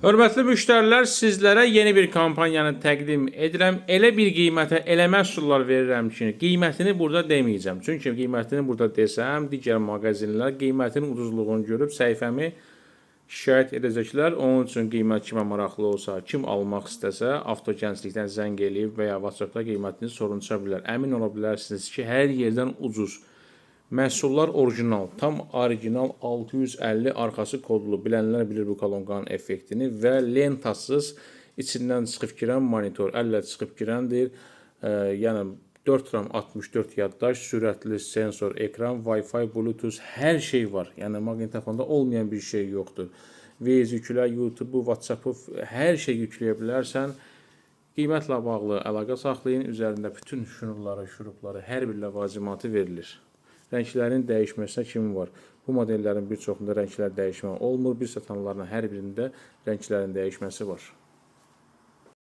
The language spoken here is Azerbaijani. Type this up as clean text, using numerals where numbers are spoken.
Hörmətli müştərilər, sizlərə yeni bir kampaniyanı təqdim edirəm. Elə bir qiymətə elə məhsullar verirəm ki, qiymətini burada deməyəcəm. Çünki qiymətini burada desəm, digər mağazinlər qiymətinin ucuzluğunu görüb səhifəmi şikayət edəcəklər. Onun üçün qiymət kimə maraqlı olsa, kim almaq istəsə, avtogənclikdən zəng eləyib və ya WhatsApp-da qiymətini sorunça bilər. Əmin ola bilərsiniz ki, hər yerdən ucuz. Məhsullar orijinal, tam orijinal 650 arxası kodlu, bilənlər bilir bu kolonkanın effektini və lentasız içindən çıxıb girən monitor, əllə çıxıb girəndir. Yəni 4 RAM 64 yaddaş, sürətli sensor ekran, Wi-Fi, Bluetooth, hər şey var. Yəni maqnitofonda olmayan bir şey yoxdur. Waze yüklə, YouTube, WhatsApp, hər şey yükləyə bilərsən. Qiymətlə bağlı əlaqə saxlayın, üzərində bütün şurupları, hər bir ləvazimatı verilir. Rənglərin dəyişməsinə kimi var. Bu modellərin bir çoxunda rənglər dəyişmə olmur. Bir satanların hər birində rənglərin dəyişməsi var.